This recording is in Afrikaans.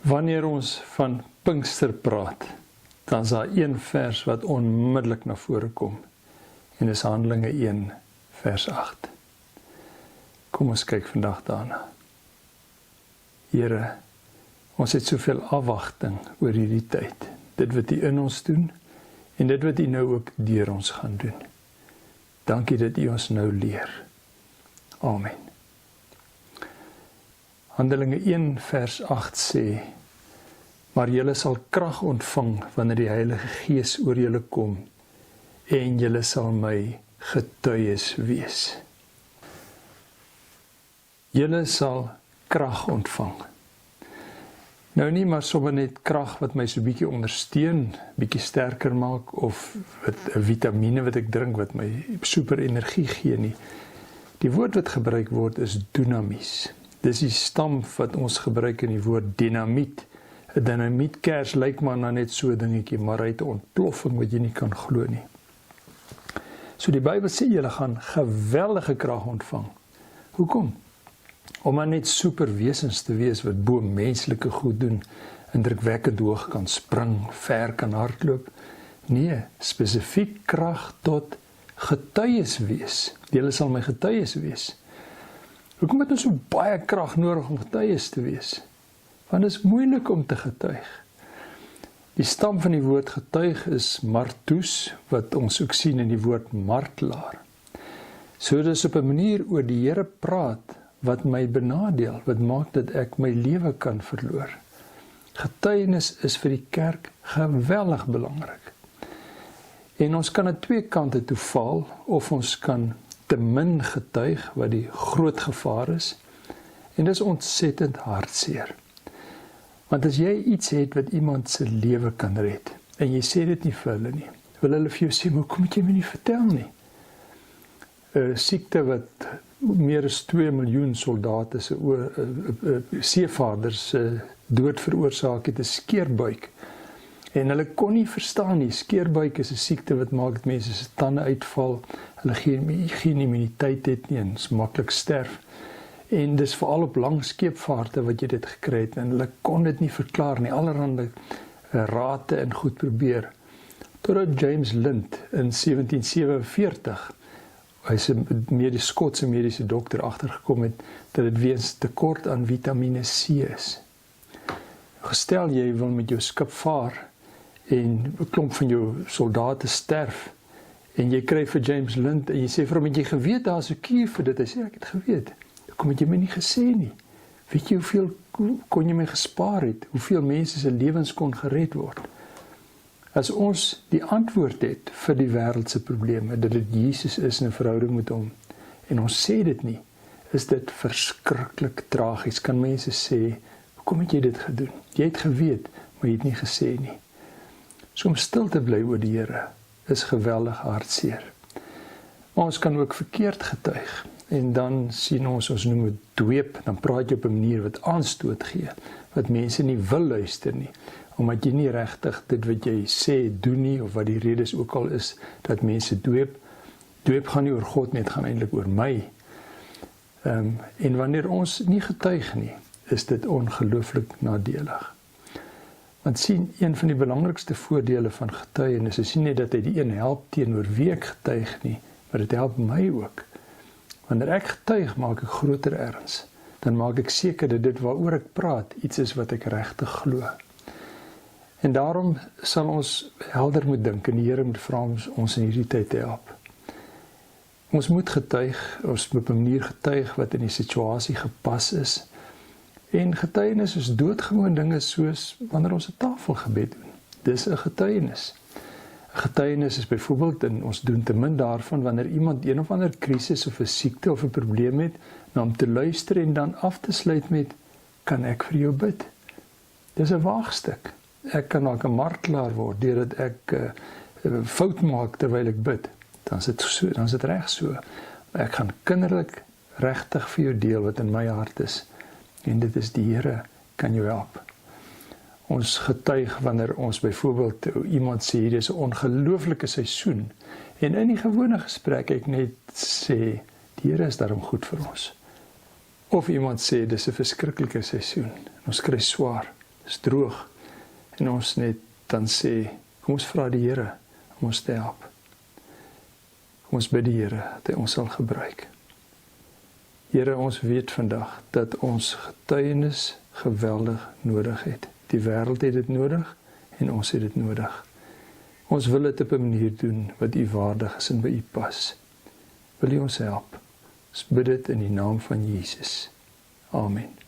Wanneer ons van Pinkster praat, dan is daar een vers wat onmiddellik na vore kom. En dis Handelinge 1 vers 8. Kom ons kyk vandag daarna. Here, ons het soveel afwagting oor hierdie tyd. Dit wat U in ons doen, en dit wat U nou ook deur ons gaan doen. Dankie dat U ons nou leer. Amen. Handelinge 1 vers 8 sê, maar julle sal krag ontvang wanneer die Heilige Gees oor julle kom, en julle sal my getuies wees. Julle sal krag ontvang. Nou nie maar sommer net krag wat my so bietjie ondersteun, bietjie sterker maak, of 'n vitamine wat ek drink wat my super energie gee nie. Die woord wat gebruik word is dunamis. Dis die stam wat ons gebruik in die woord dynamiet. 'n Dynamietkers lyk maar na net so 'n dingetjie, maar hy het 'n ontploffing wat jy nie kan glo nie. So die Bybel sê julle gaan geweldige krag ontvang. Hoekom? Om maar net superwesens te wees wat bo menslike goed doen, indrukwekkend hoog kan spring, ver kan hardloop. Nee, spesifiek krag tot getuies wees. Julle sal my getuies wees. Hoekom het ons so baie krag nodig om getuies te wees? Want dit is moeilik om te getuig. Die stam van die woord getuig is martus, wat ons ook sien in die woord martelaar. So dis op 'n manier oor die Here praat wat my benadeel, wat maak dat ek my lewe kan verloor. Getuienis is vir die kerk geweldig belangrik. En ons kan aan twee kante toe val, of ons kan te min getuig, wat die groot gevaar is, en dis ontsettend hartseer. Want as jy iets het wat iemand se lewe kan red, en jy sê dit nie vir hulle nie, wil hulle vir jou sê, maar kom jy my nie vertel nie? 'n Siekte wat meer as 2 miljoen soldate se seevaarders dood veroorsaak het, 'n skeerbuik. En hulle kon nie verstaan nie, skeerbuik is 'n siekte wat maak dat mense se tande uitval, hulle geen immuniteit het nie en is maklik sterf. En dis veral op lang skeepvaarte wat jy dit gekry het, en hulle kon dit nie verklaar nie, allerhande rate en goed probeer. Totdat James Lind in 1747, hy's 'n Skotse mediese dokter, agtergekom het dat dit weens tekort aan vitamine C is. Gestel jy wil met jou skip vaar en 'n klomp van jou soldate sterf, en jy kry vir James Lind en jy sê vir hom, het jy geweet daar is 'n kuur vir dit? Hy sê, ek het geweet. Kom het jy my nie gesê nie? Weet jy hoeveel kon jy my gespaar het? Hoeveel mense se lewens kon gered word? As ons die antwoord het vir die wêreldse probleme, dat dit Jesus is in 'n verhouding met hom, en ons sê dit nie, is dit verskriklik tragies. Kan mense sê, hoekom het jy dit gedoen? Jy het geweet, maar jy het nie gesê nie. So om stil te bly oor die Here is geweldig hartseer. Maar ons kan ook verkeerd getuig. En dan sien ons noem het dweep, dan praat jy op 'n manier wat aanstoot gee, wat mense nie wil luister nie, omdat jy nie regtig dit wat jy sê, doen nie, of wat die redes ook al is, dat mense dweep. Dweep gaan nie oor God nie, het gaan eintlik oor my. En wanneer ons nie getuig nie, is dit ongelooflik nadelig. Want sien, een van die belangrikste voordele van getuienis is nie net dat hy die een help teenoor wie ek getuig nie, maar dit help my ook. Wanneer ek getuig, maak ek groter erns. Dan maak ek seker dat dit waaroor ek praat, iets is wat ek regtig glo. En daarom sal ons helder moet dink, en die Here moet vra ons in hierdie tyd te help. Ons moet getuig, ons moet op 'n manier getuig wat in die situasie gepas is. En getuienis is doodgewoon dinge soos wanneer ons 'n tafelgebed doen. Dis 'n getuienis. 'n Getuienis is byvoorbeeld, en ons doen te min daarvan, wanneer iemand een of ander krisis of 'n siekte of 'n probleem het, na hom te luister en dan af te sluit met, kan ek vir jou bid? Dis 'n waagstuk. Ek kan ook 'n martelaar word, deurdat ek fout maak terwyl ek bid. Dan is dit reg so. Ek gaan kinderlik regtig vir jou deel wat in my hart is. En dit is die Here kan jou help. Ons getuig wanneer ons byvoorbeeld iemand sê, hier is 'n ongelooflike seisoen. En in die gewone gesprek ek net sê, die Here is daarom goed vir ons. Of iemand sê, dis 'n verskriklike seisoen. Ons kry swaar. is droog. En ons net dan sê, kom ons vra die Here om ons te help. Kom ons bid die Here dat hy ons sal gebruik. Here, ons weet vandag dat ons getuienis geweldig nodig het. Die wêreld het dit nodig en ons het dit nodig. Ons wil dit op 'n manier doen wat U waardig is en by U pas. Wil U ons help? Ons bid dit in die naam van Jesus. Amen.